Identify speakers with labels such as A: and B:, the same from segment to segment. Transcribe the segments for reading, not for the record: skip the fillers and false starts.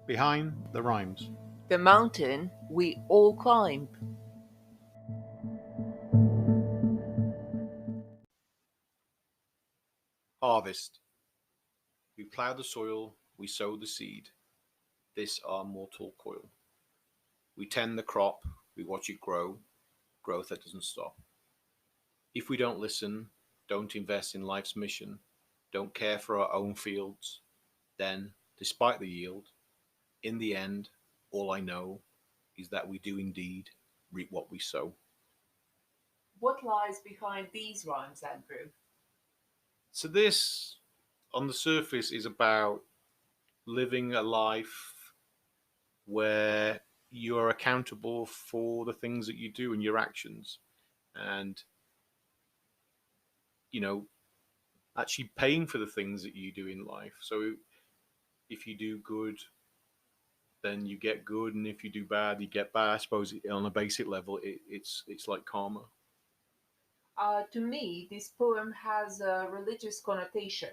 A: Behind the rhymes.
B: The mountain we all climb.
A: Harvest. We plough the soil, we sow the seed. This our mortal coil. We tend the crop, we watch it grow, growth that doesn't stop. If we don't listen, don't invest in life's mission, don't care for our own fields, then, despite the yield, in the end, all I know is that we do indeed reap what we sow.
B: What lies behind these rhymes, Andrew?
A: So, this on the surface is about living a life where you are accountable for the things that you do and your actions, and you know, actually paying for the things that you do in life. So, if you do good, then you get good, and if you do bad, you get bad. I suppose on a basic level, it's like karma.
B: To me, this poem has a religious connotation.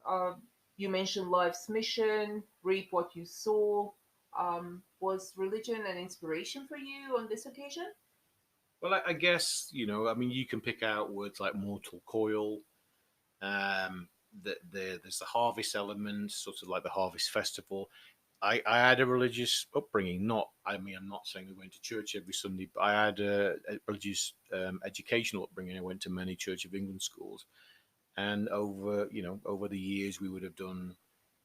B: Uh, you mentioned life's mission, reap what you sow. Was religion an inspiration for you on this occasion?
A: Well, I guess I mean, you can pick out words like mortal coil. Um, there's the harvest element, sort of like the harvest festival. I had a religious upbringing. Not, I mean, I'm not saying I went to church every Sunday, but I had a religious educational upbringing. I went to many Church of England schools, and over the years, we would have done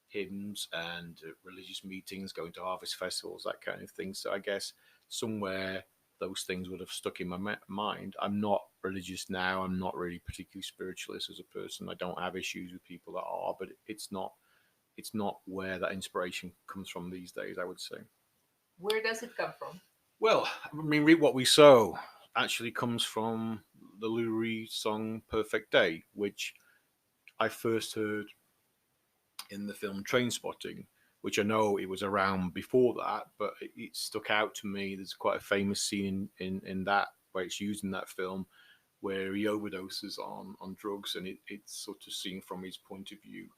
A: hymns and religious meetings, going to harvest festivals, that kind of thing. So I guess somewhere those things would have stuck in my mind. I'm not religious now. I'm not really particularly spiritualist as a person. I don't have issues with people that are, but it's not where that inspiration comes from these days, I would say.
B: Where does it come from?
A: Well, I mean, Reap What We Sow actually comes from the Lou Reed song Perfect Day, which I first heard in the film Trainspotting, which I know it was around before that, but it stuck out to me. There's quite a famous scene in that where it's used in that film where he overdoses on drugs, and it's sort of seen from his point of view.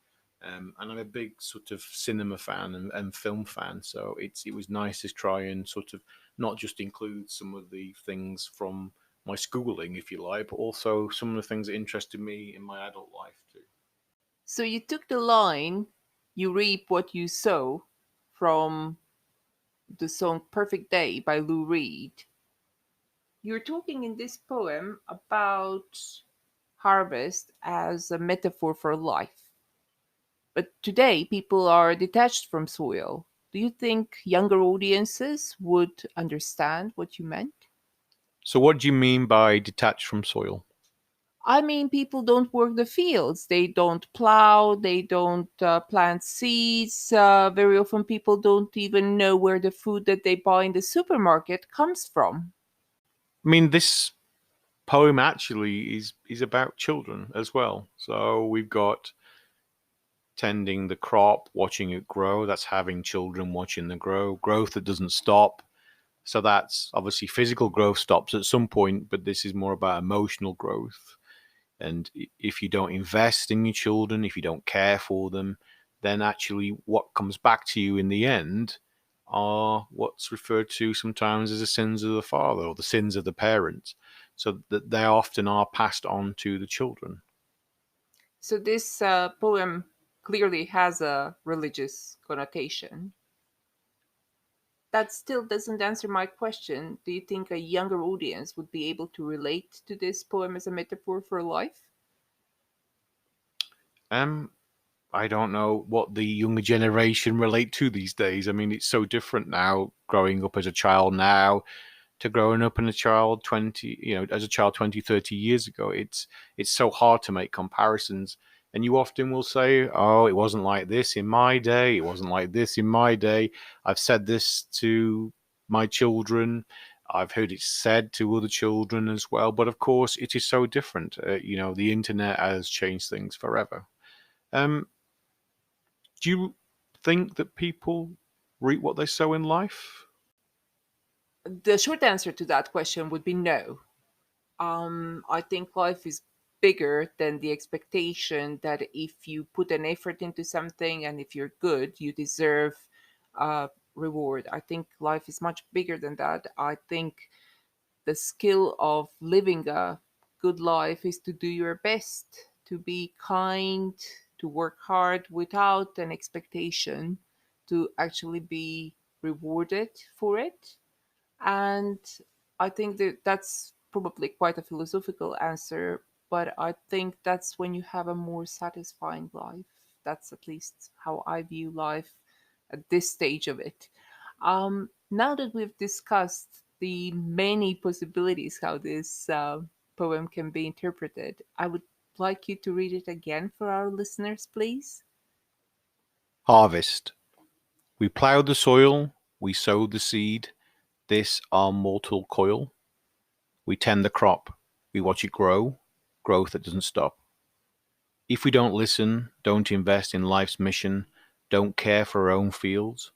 A: And I'm a big sort of cinema fan and film fan, so it was nice to try and sort of not just include some of the things from my schooling, if you like, but also some of the things that interested me in my adult life too.
B: So you took the line, you reap what you sow, from the song Perfect Day by Lou Reed. You're talking in this poem about harvest as a metaphor for life. But today, people are detached from soil. Do you think younger audiences would understand what you meant?
A: So, what do you mean by detached from soil?
B: I mean, people don't work the fields. They don't plow. They don't plant seeds. Very often, people don't even know where the food that they buy in the supermarket comes from.
A: I mean, this poem actually is about children as well. So we've got tending the crop, watching it grow. That's having children watching the growth that doesn't stop. So that's obviously physical growth stops at some point, but this is more about emotional growth. And if you don't invest in your children, if you don't care for them, then actually what comes back to you in the end are what's referred to sometimes as the sins of the father or the sins of the parent. So that they often are passed on to the children.
B: So, this poem clearly has a religious connotation. That still doesn't answer my question. Do you think a younger audience would be able to relate to this poem as a metaphor for life?
A: Um, I don't know what the younger generation relate to these days. I mean, it's so different now growing up as a child now to growing up in a child 20, as a child 20, 30 years ago. It's so hard to make comparisons. And you often will say, oh, it wasn't like this in my day. It wasn't like this in my day. I've said this to my children. I've heard it said to other children as well. But of course, it is so different. The internet has changed things forever. Um, do you think that people reap what they sow in life?
B: The short answer to that question would be no. I think life is bigger than the expectation that if you put an effort into something and if you're good, you deserve reward. I think life is much bigger than that. I think the skill of living a good life is to do your best, to be kind, to work hard without an expectation to actually be rewarded for it. And I think that that's probably quite a philosophical answer, but I think that's when you have a more satisfying life. That's at least how I view life at this stage of it. Now that we've discussed the many possibilities how this poem can be interpreted, I would like you to read it again for our listeners, please.
A: Harvest. We ploughed the soil, we sowed the seed, this our mortal coil. We tend the crop, we watch it grow, growth that doesn't stop. If we don't listen, don't invest in life's mission, don't care for our own fields,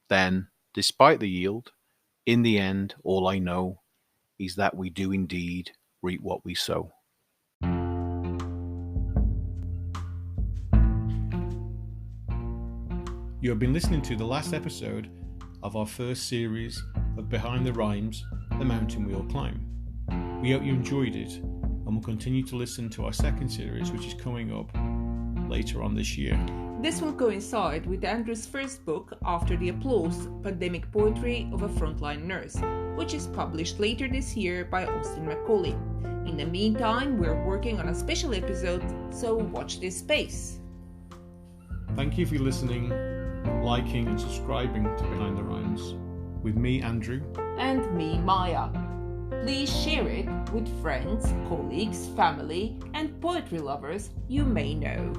A: then, despite the yield, in the end, all I know is that we do indeed reap what we sow.
C: You have been listening to the last episode of our first series of Behind the Rhymes, The Mountain We All Climb. We hope you enjoyed it and will continue to listen to our second series, which is coming up later on this year.
B: This will coincide with Andrew's first book, After the Applause, Pandemic Poetry of a Frontline Nurse, which is published later this year by Austin Macaulay. In the meantime, we're working on a special episode, so watch this space.
C: Thank you for listening, liking and subscribing to Behind the Rhymes with me, Andrew.
B: And me, Maya. Please share it with friends, colleagues, family, and poetry lovers you may know.